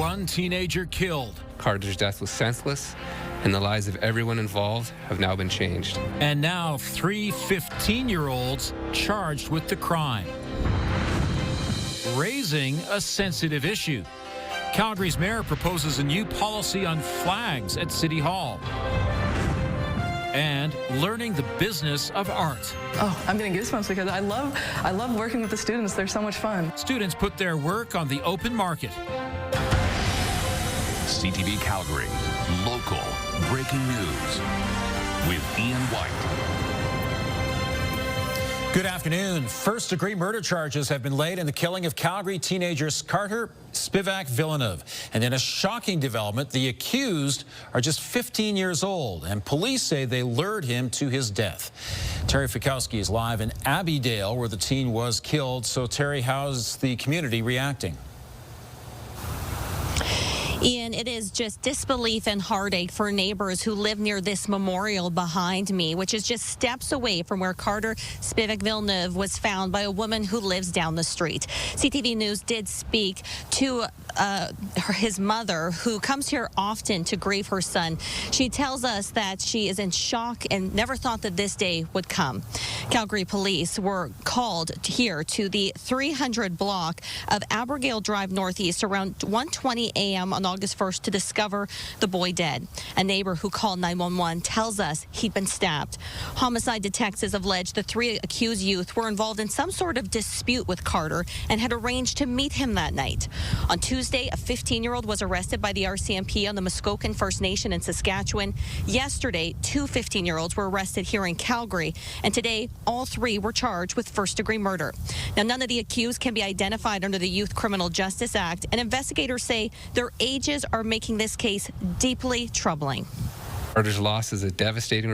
One teenager killed. Carter's death was senseless, and the lives of everyone involved have now been changed. And now 3 15-year-olds charged with the crime. Raising a sensitive issue. Calgary's mayor proposes a new policy on flags at City Hall. And learning the business of art. Oh, I'm getting goosebumps because I love working with the students. They're so much fun. Students put their work on the open market. CTV Calgary, local breaking news with Ian White. Good afternoon. First-degree murder charges have been laid in the killing of Calgary teenagers Carter Spivak Villeneuve. And in a shocking development, the accused are just 15 years old, and police say they lured him to his death. Terry Fikowski is live in Abbeydale, where the teen was killed. So, Terry, how's the community reacting? Ian, it is just disbelief and heartache for neighbors who live near this memorial behind me, which is just steps away from where Carter Spivak Villeneuve was found by a woman who lives down the street. CTV News did speak to his mother, who comes here often to grieve her son. She tells us that she is in shock and never thought that this day would come. Calgary police were called here to the 300 block of Abergale Drive Northeast around 1:20 a.m. on August 1st to discover the boy dead. A neighbor who called 911 tells us he'd been stabbed. Homicide detectives have alleged the 3 accused youth were involved in some sort of dispute with Carter and had arranged to meet him that night. On Tuesday, a 15-year-old was arrested by the RCMP on the Muskokan First Nation in Saskatchewan. Yesterday, 2 15-year-olds were arrested here in Calgary, and today all 3 were charged with first-degree murder. Now, none of the accused can be identified under the Youth Criminal Justice Act, and investigators say their ages are making this case deeply troubling. Carter's loss is a devastating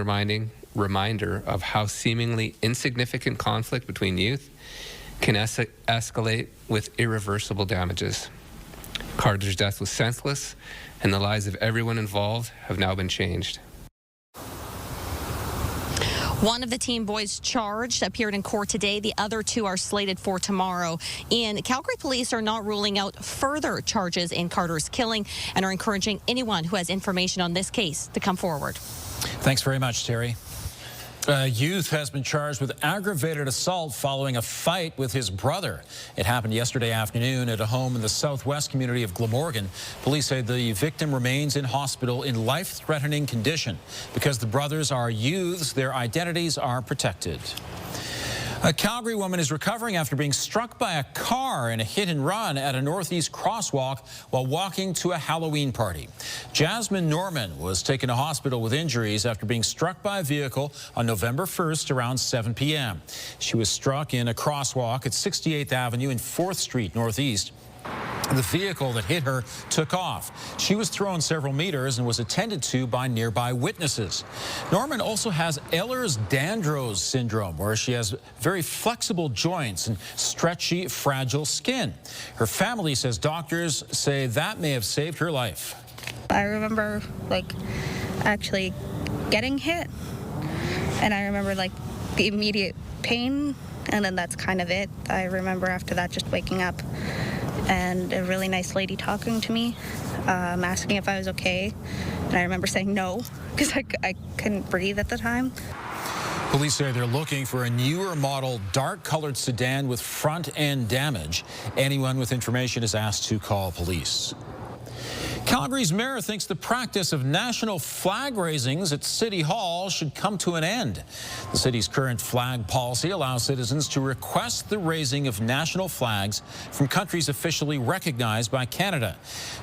reminder of how seemingly insignificant conflict between youth can escalate with irreversible damages. Carter's death was senseless, and the lives of everyone involved have now been changed. One of the teen boys charged appeared in court today. The other 2 are slated for tomorrow. And Calgary police are not ruling out further charges in Carter's killing and are encouraging anyone who has information on this case to come forward. Thanks very much, Terry. A youth has been charged with aggravated assault following a fight with his brother. It happened yesterday afternoon at a home in the southwest community of Glamorgan. Police say the victim remains in hospital in life-threatening condition. Because the brothers are youths, their identities are protected. A Calgary woman is recovering after being struck by a car in a hit-and-run at a northeast crosswalk while walking to a Halloween party. Jasmine Norman was taken to hospital with injuries after being struck by a vehicle on November 1st around 7 p.m. She was struck in a crosswalk at 68th Avenue and 4th Street Northeast. The vehicle that hit her took off. She was thrown several meters and was attended to by nearby witnesses. Norman also has Ehlers-Danlos syndrome, where she has very flexible joints and stretchy, fragile skin. Her family says doctors say that may have saved her life. I remember, actually getting hit, and I remember, the immediate pain, and then that's kind of it. I remember after that just waking up and a really nice lady talking to me, asking if I was okay. And I remember saying no, because I couldn't breathe at the time. Police say they're looking for a newer model dark-colored sedan with front-end damage. Anyone with information is asked to call police. Calgary's mayor thinks the practice of national flag raisings at City Hall should come to an end. The city's current flag policy allows citizens to request the raising of national flags from countries officially recognized by Canada.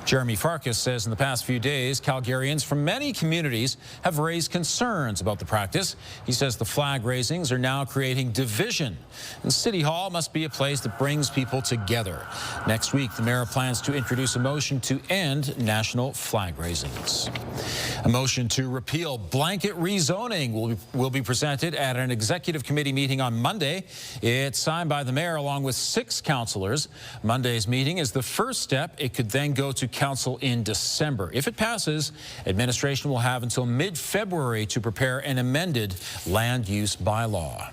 Jeremy Farkas says in the past few days, Calgarians from many communities have raised concerns about the practice. He says the flag raisings are now creating division, and City Hall must be a place that brings people together. Next week, the mayor plans to introduce a motion to end national flag raisings. A motion to repeal blanket rezoning will be presented at an executive committee meeting on Monday. It's signed by the mayor along with 6 councillors. Monday's meeting is the first step. It could then go to council in December. If it passes, administration will have until mid-February to prepare an amended land use bylaw.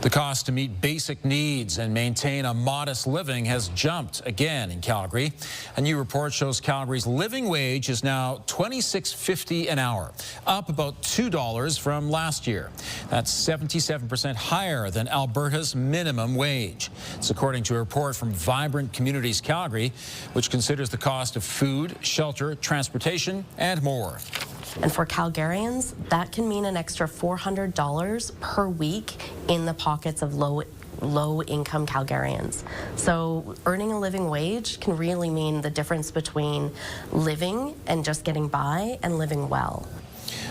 The cost to meet basic needs and maintain a modest living has jumped again in Calgary. A new report shows Calgary's living wage is now $26.50 an hour, up about $2 from last year. That's 77% higher than Alberta's minimum wage. It's according to a report from Vibrant Communities Calgary, which considers the cost of food, shelter, transportation, and more. And for Calgarians, that can mean an extra $400 per week in the pockets of low-income Calgarians. So earning a living wage can really mean the difference between living and just getting by and living well.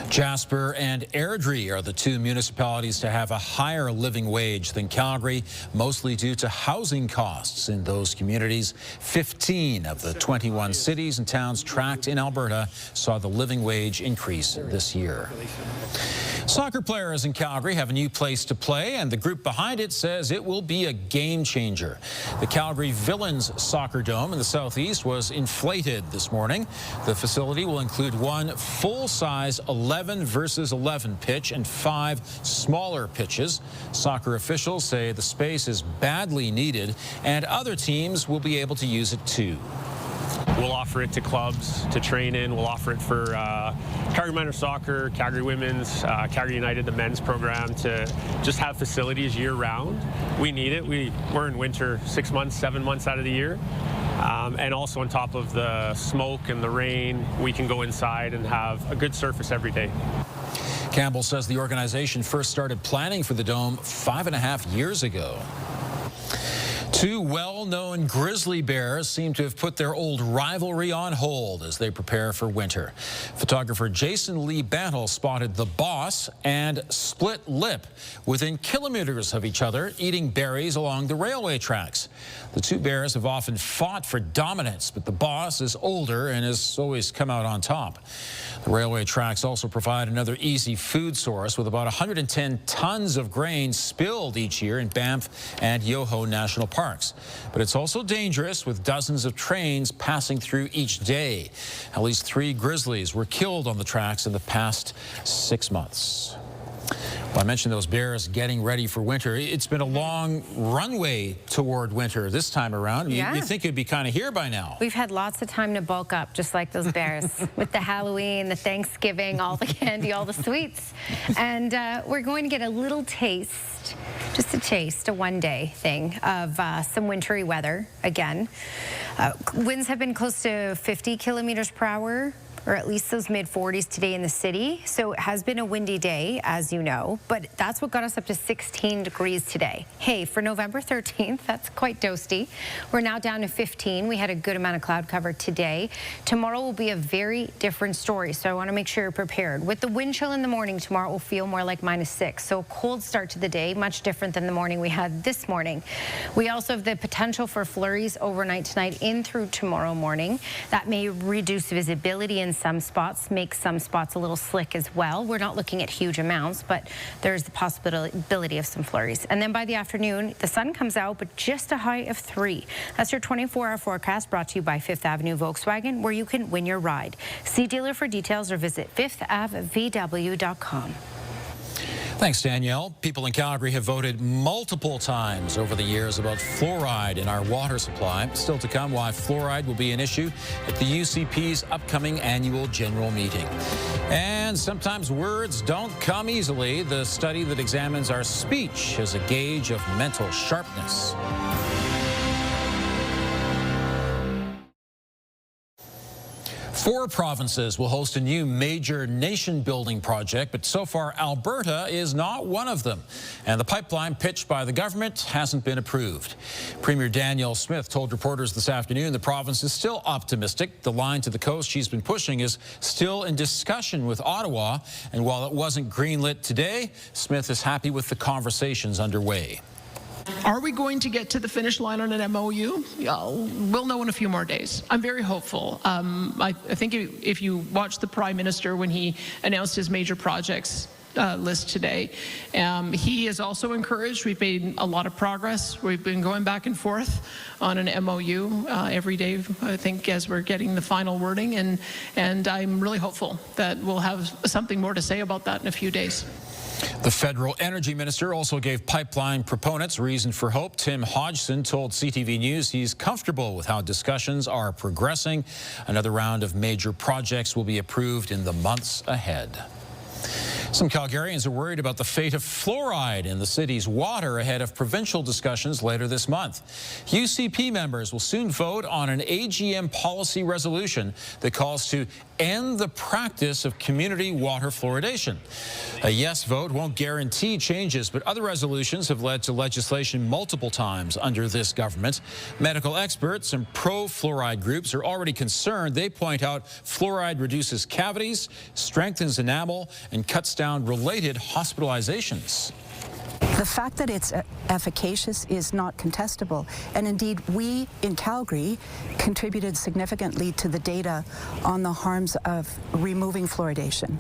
Jasper and Airdrie are the two municipalities to have a higher living wage than Calgary, mostly due to housing costs in those communities. 15 of the 21 cities and towns tracked in Alberta saw the living wage increase this year. Soccer players in Calgary have a new place to play, and the group behind it says it will be a game changer. The Calgary Villains Soccer Dome in the southeast was inflated this morning. The facility will include one full-size 11 versus 11 pitch and 5 smaller pitches. Soccer officials say the space is badly needed, and other teams will be able to use it too. We'll offer it to clubs to train in. We'll offer it for Calgary Minor Soccer, Calgary Women's, Calgary United, the men's program, to just have facilities year-round. We need it. We're in winter 6 months, 7 months out of the year. And also on top of the smoke and the rain, we can go inside and have a good surface every day. Campbell says the organization first started planning for the Dome 5.5 years ago. Two well-known grizzly bears seem to have put their old rivalry on hold as they prepare for winter. Photographer Jason Lee Bantle spotted the Boss and Split Lip within kilometers of each other, eating berries along the railway tracks. The two bears have often fought for dominance, but the Boss is older and has always come out on top. The railway tracks also provide another easy food source, with about 110 tons of grain spilled each year in Banff and Yoho National Parks. But it's also dangerous, with dozens of trains passing through each day. At least 3 grizzlies were killed on the tracks in the past 6 months. Well, I mentioned those bears getting ready for winter. It's been a long runway toward winter this time around. Yeah. You'd think it'd be kind of here by now. We've had lots of time to bulk up, just like those bears, with the Halloween, the Thanksgiving, all the candy, all the sweets. And we're going to get a little taste, just a taste, a one-day thing of some wintry weather again. Winds have been close to 50 kilometers per hour, or at least those mid-40s today in the city. So it has been a windy day, as you know, but that's what got us up to 16 degrees today. Hey, for November 13th, that's quite toasty. We're now down to 15. We had a good amount of cloud cover today. Tomorrow will be a very different story, so I want to make sure you're prepared. With the wind chill in the morning, tomorrow it will feel more like -6. So a cold start to the day, much different than the morning we had this morning. We also have the potential for flurries overnight tonight in through tomorrow morning. That may reduce visibility in some spots, make some spots a little slick as well. We're not looking at huge amounts, but there's the possibility of some flurries. And then by the afternoon, the sun comes out, but just a high of 3. That's your 24-hour forecast, brought to you by 5th Avenue Volkswagen, where you can win your ride. See dealer for details or visit 5thavvw.com. Thanks, Danielle. People in Calgary have voted multiple times over the years about fluoride in our water supply. Still to come, why fluoride will be an issue at the UCP's upcoming annual general meeting. And sometimes words don't come easily. The study that examines our speech as a gauge of mental sharpness. Four provinces will host a new major nation-building project, but so far Alberta is not one of them. And the pipeline pitched by the government hasn't been approved. Premier Danielle Smith told reporters this afternoon the province is still optimistic. The line to the coast she's been pushing is still in discussion with Ottawa. And while it wasn't greenlit today, Smith is happy with the conversations underway. Are we going to get to the finish line on an MOU? We'll know in a few more days. I'm very hopeful. I think if you watch the Prime Minister when he announced his major projects list today, he is also encouraged. We've made a lot of progress. We've been going back and forth on an MOU every day, I think, as we're getting the final wording, and I'm really hopeful that we'll have something more to say about that in a few days. The federal energy minister also gave pipeline proponents reason for hope. Tim Hodgson told CTV News he's comfortable with how discussions are progressing. Another round of major projects will be approved in the months ahead. Some Calgarians are worried about the fate of fluoride in the city's water ahead of provincial discussions later this month. UCP members will soon vote on an AGM policy resolution that calls to end the practice of community water fluoridation. A yes vote won't guarantee changes, but other resolutions have led to legislation multiple times under this government. Medical experts and pro-fluoride groups are already concerned. They point out fluoride reduces cavities, strengthens enamel, and cuts down related hospitalizations. The fact that it's efficacious is not contestable, and indeed we in Calgary contributed significantly to the data on the harms of removing fluoridation.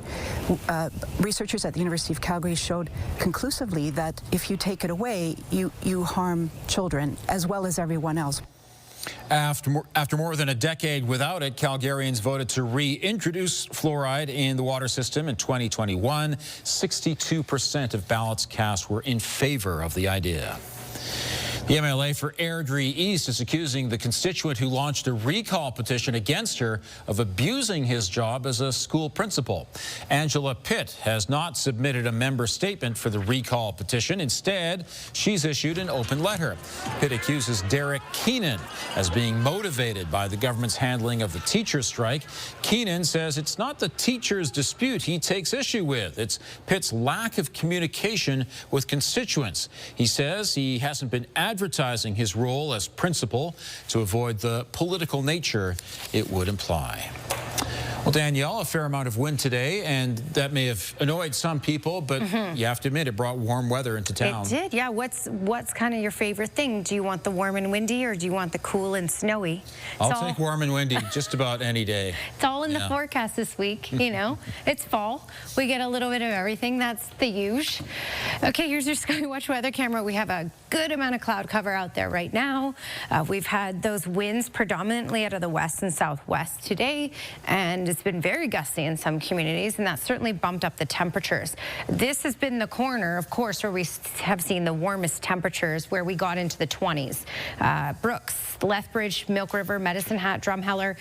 Researchers at the University of Calgary showed conclusively that if you take it away, you harm children as well as everyone else. After more than a decade without it, Calgarians voted to reintroduce fluoride in the water system in 2021. 62% of ballots cast were in favor of the idea. The MLA for Airdrie East is accusing the constituent who launched a recall petition against her of abusing his job as a school principal. Angela Pitt has not submitted a member statement for the recall petition. Instead, she's issued an open letter. Pitt accuses Derek Keenan as being motivated by the government's handling of the teacher strike. Keenan says it's not the teacher's dispute he takes issue with. It's Pitt's lack of communication with constituents. He says he hasn't been advertising his role as principal to avoid the political nature it would imply. Well, Danielle, a fair amount of wind today, and that may have annoyed some people, but you have to admit it brought warm weather into town. It did, yeah. What's kind of your favorite thing? Do you want the warm and windy, or do you want the cool and snowy? I'll take warm and windy just about any day. It's all in the forecast this week, you know. It's fall. We get a little bit of everything. That's the huge. Okay, here's your Skywatch weather camera. We have a good amount of cloud cover out there right now. We've had those winds predominantly out of the west and southwest today, and it's been very gusty in some communities, and that certainly bumped up the temperatures. This has been the corner, of course, where we have seen the warmest temperatures, where we got into the 20s. Brooks, Lethbridge, Milk River, Medicine Hat, Drumheller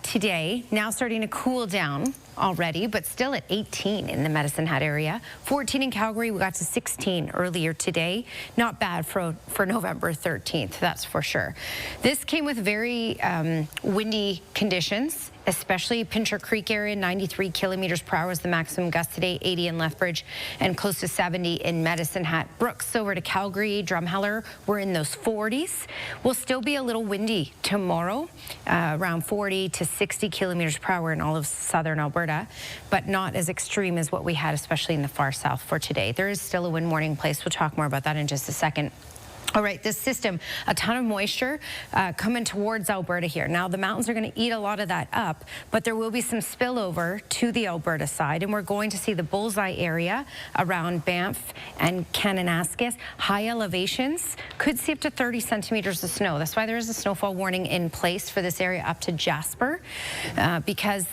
today, now starting to cool down already, but still at 18 in the Medicine Hat area. 14 in Calgary. We got to 16 earlier today. Not bad for November 13th, that's for sure. This came with very windy conditions, especially Pincher Creek area. 93 kilometers per hour is the maximum gust today, 80 in Lethbridge, and close to 70 in Medicine Hat. Brooks over to Calgary, Drumheller, we're in those 40s. We'll still be a little windy tomorrow, around 40 to 60 kilometers per hour in all of southern Alberta, but not as extreme as what we had, especially in the far south for today. There is still a wind warning in place. We'll talk more about that in just a second. All right, this system, a ton of moisture coming towards Alberta here. Now, the mountains are going to eat a lot of that up, but there will be some spillover to the Alberta side, and we're going to see the bullseye area around Banff and Kananaskis. High elevations could see up to 30 centimeters of snow. That's why there is a snowfall warning in place for this area up to Jasper, because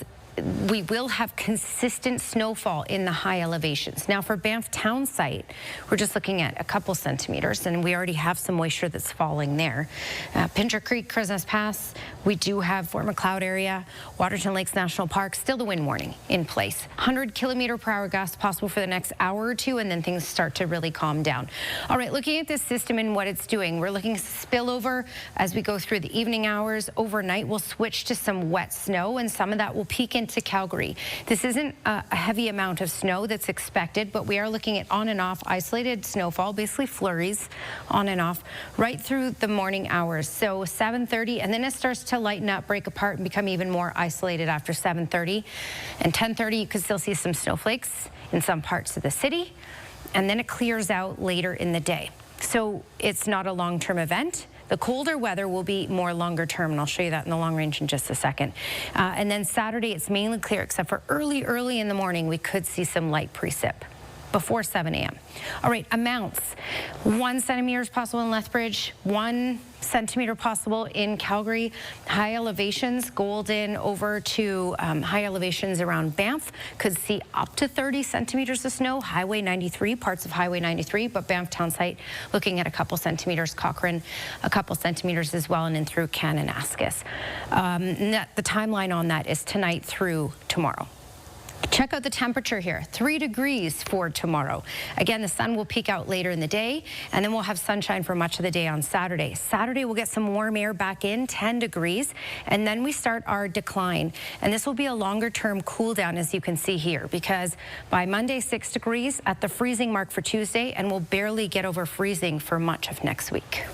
we will have consistent snowfall in the high elevations. Now for Banff town site, we're just looking at a couple centimeters, and we already have some moisture that's falling there. Pincher Creek, Crowsnest Pass, we do have Fort Macleod area, Waterton Lakes National Park, still the wind warning in place. 100 kilometer per hour gusts possible for the next hour or two, and then things start to really calm down. All right, looking at this system and what it's doing, we're looking at spillover as we go through the evening hours. Overnight, we'll switch to some wet snow, and some of that will peak into Calgary. This isn't a heavy amount of snow that's expected, but we are looking at on and off isolated snowfall, basically flurries on and off right through the morning hours. So 7:30, and then it starts to lighten up, break apart, and become even more isolated after 7:30. And 10:30, you could still see some snowflakes in some parts of the city, and then it clears out later in the day. So it's not a long-term event. The colder weather will be more longer term, and I'll show you that in the long range in just a second. And then Saturday, it's mainly clear, except for early in the morning, we could see some light precip. before 7 a.m. All right, amounts. 1 centimeter is possible in Lethbridge, 1 centimeter possible in Calgary. High elevations, Golden over to high elevations around Banff could see up to 30 centimeters of snow. Highway 93, parts of Highway 93, but Banff town site looking at a couple centimeters. Cochrane, a couple centimeters as well, and in through Kananaskis. The timeline on that is tonight through tomorrow. Check out the temperature here, 3 degrees for tomorrow. Again, the sun will peak out later in the day, and then we'll have sunshine for much of the day on Saturday. Saturday, we'll get some warm air back in, 10 degrees, and then we start our decline. And this will be a longer-term cool down, as you can see here, because by Monday, 6 degrees at the freezing mark for Tuesday, and we'll barely get over freezing for much of next week.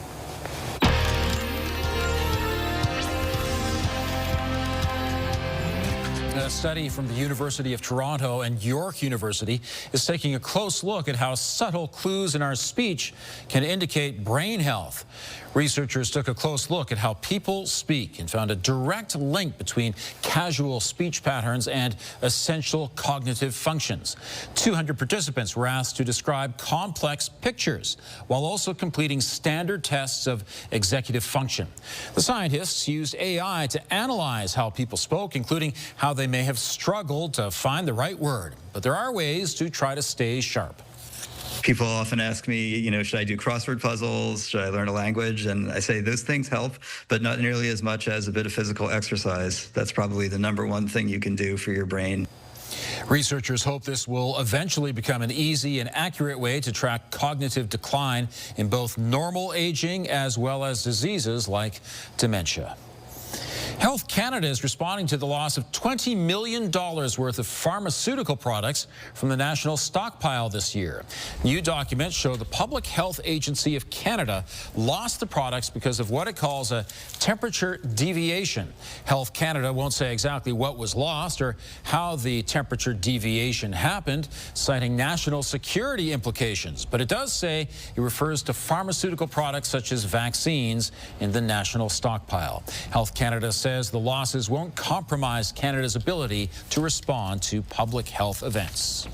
A study from the University of Toronto and York University is taking a close look at how subtle clues in our speech can indicate brain health. Researchers took a close look at how people speak and found a direct link between casual speech patterns and essential cognitive functions. 200 participants were asked to describe complex pictures while also completing standard tests of executive function. The scientists used AI to analyze how people spoke, including how they may have struggled to find the right word. But there are ways to try to stay sharp. People often ask me, should I do crossword puzzles? Should I learn a language? And I say those things help, but not nearly as much as a bit of physical exercise. That's probably the #1 thing you can do for your brain. Researchers hope this will eventually become an easy and accurate way to track cognitive decline in both normal aging as well as diseases like dementia. Health Canada is responding to the loss of $20 million worth of pharmaceutical products from the national stockpile this year. New documents show the Public Health Agency of Canada lost the products because of what it calls a temperature deviation. Health Canada won't say exactly what was lost or how the temperature deviation happened, citing national security implications. But it does say it refers to pharmaceutical products such as vaccines in the national stockpile. Health Canada says the losses won't compromise Canada's ability to respond to public health events.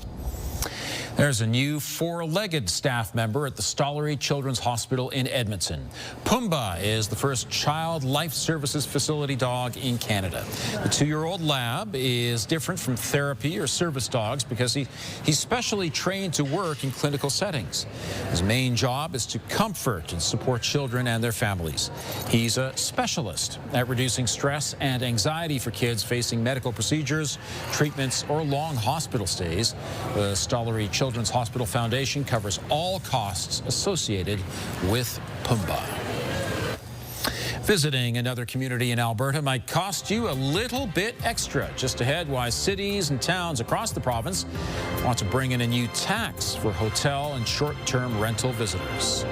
There's a new 4-legged staff member at the Stollery Children's Hospital in Edmonton. Pumbaa is the first child life services facility dog in Canada. The 2-year-old lab is different from therapy or service dogs because he's specially trained to work in clinical settings. His main job is to comfort and support children and their families. He's a specialist at reducing stress and anxiety for kids facing medical procedures, treatments, or long hospital stays. The Stollery Children's Hospital Foundation covers all costs associated with Pumbaa. Visiting another community in Alberta might cost you a little bit extra. Just ahead, why cities and towns across the province want to bring in a new tax for hotel and short-term rental visitors.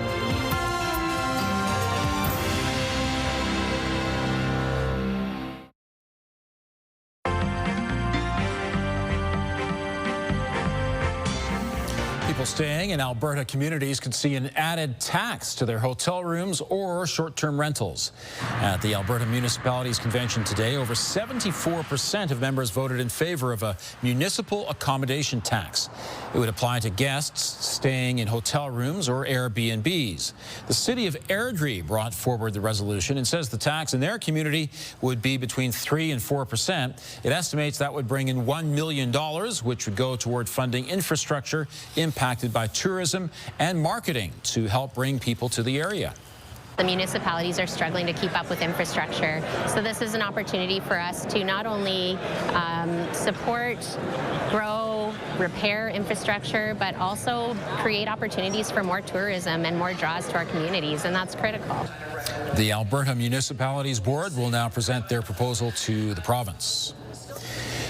People staying in Alberta communities could see an added tax to their hotel rooms or short-term rentals. At the Alberta Municipalities Convention today, over 74% of members voted in favor of a municipal accommodation tax. It would apply to guests staying in hotel rooms or Airbnbs. The city of Airdrie brought forward the resolution and says the tax in their community would be between 3% and 4%. It estimates that would bring in $1 million, which would go toward funding infrastructure impacted by tourism and marketing to help bring people to the area. The municipalities are struggling to keep up with infrastructure, so this is an opportunity for us to not only support, grow, repair infrastructure, but also create opportunities for more tourism and more draws to our communities, and that's critical. The Alberta Municipalities Board will now present their proposal to the province.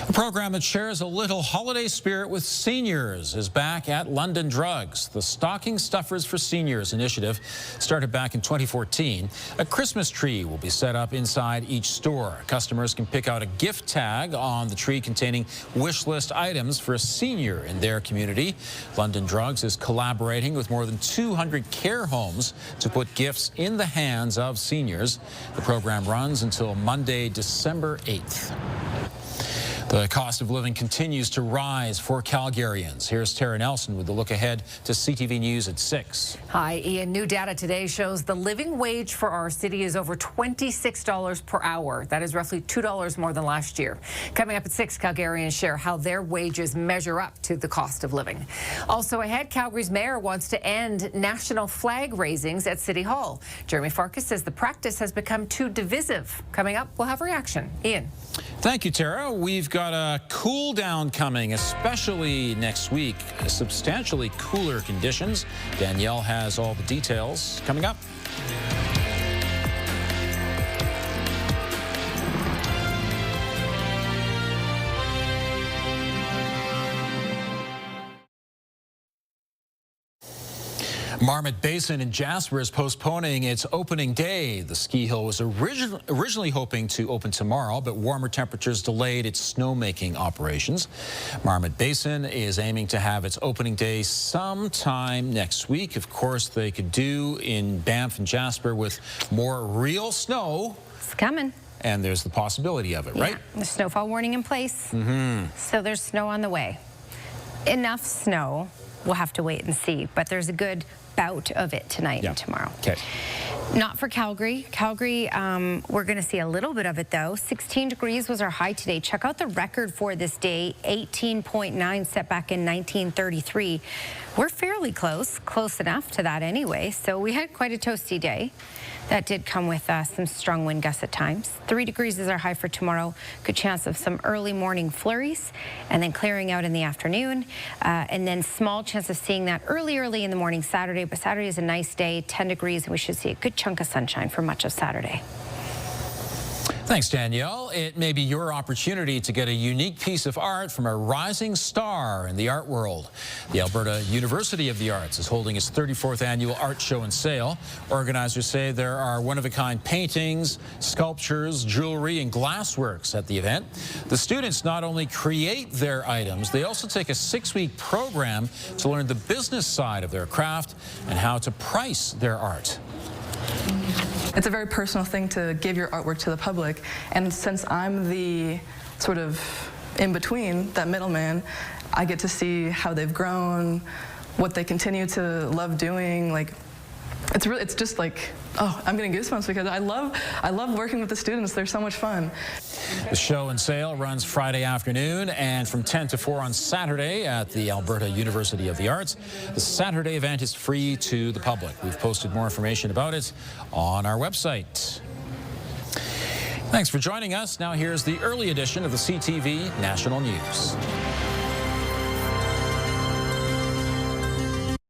A program that shares a little holiday spirit with seniors is back at London Drugs. The Stocking Stuffers for Seniors initiative started back in 2014. A Christmas tree will be set up inside each store. Customers can pick out a gift tag on the tree containing wish list items for a senior in their community. London Drugs is collaborating with more than 200 care homes to put gifts in the hands of seniors. The program runs until Monday, December 8th. The cost of living continues to rise for Calgarians. Here's Tara Nelson with the look ahead to CTV News at 6. Hi, Ian. New data today shows the living wage for our city is over $26 per hour. That is roughly $2 more than last year. Coming up at 6, Calgarians share how their wages measure up to the cost of living. Also ahead, Calgary's mayor wants to end national flag raisings at City Hall. Jeremy Farkas says the practice has become too divisive. Coming up, we'll have reaction. Ian. Thank you, Tara. We've got a cool down coming, especially next week. Substantially cooler conditions. Danielle has all the details coming up. Marmot Basin in Jasper is postponing its opening day. The ski hill was originally hoping to open tomorrow, but warmer temperatures delayed its snowmaking operations. Marmot Basin is aiming to have its opening day sometime next week. Of course, they could do in Banff and Jasper with more real snow. It's coming. And there's the possibility of it, right? The snowfall warning in place. So there's snow on the way. Enough snow. We'll have to wait and see, but there's a good bout of it tonight and tomorrow. Okay. Not for Calgary. Calgary, we're going to see a little bit of it, though. 16 degrees was our high today. Check out the record for this day, 18.9 set back in 1933. We're fairly close enough to that anyway, so we had quite a toasty day. That did come with some strong wind gusts at times. 3 degrees is our high for tomorrow. Good chance of some early morning flurries and then clearing out in the afternoon. And then small chance of seeing that early in the morning Saturday. But Saturday is a nice day, 10 degrees, and we should see a good chunk of sunshine for much of Saturday. Thanks, Danielle. It may be your opportunity to get a unique piece of art from a rising star in the art world. The Alberta University of the Arts is holding its 34th annual art show and sale. Organizers say there are one-of-a-kind paintings, sculptures, jewelry, and glassworks at the event. The students not only create their items, they also take a 6-week program to learn the business side of their craft and how to price their art. It's a very personal thing to give your artwork to the public, and since I'm the sort of in-between, that middleman, I get to see how they've grown, what they continue to love doing. Like, it's just like, oh, I'm getting goosebumps because I love working with the students. They're so much fun. The show and sale runs Friday afternoon and from 10 to 4 on Saturday at the Alberta University of the Arts. The Saturday event is free to the public. We've posted more information about it on our website. Thanks for joining us. Now here's the early edition of the CTV National News.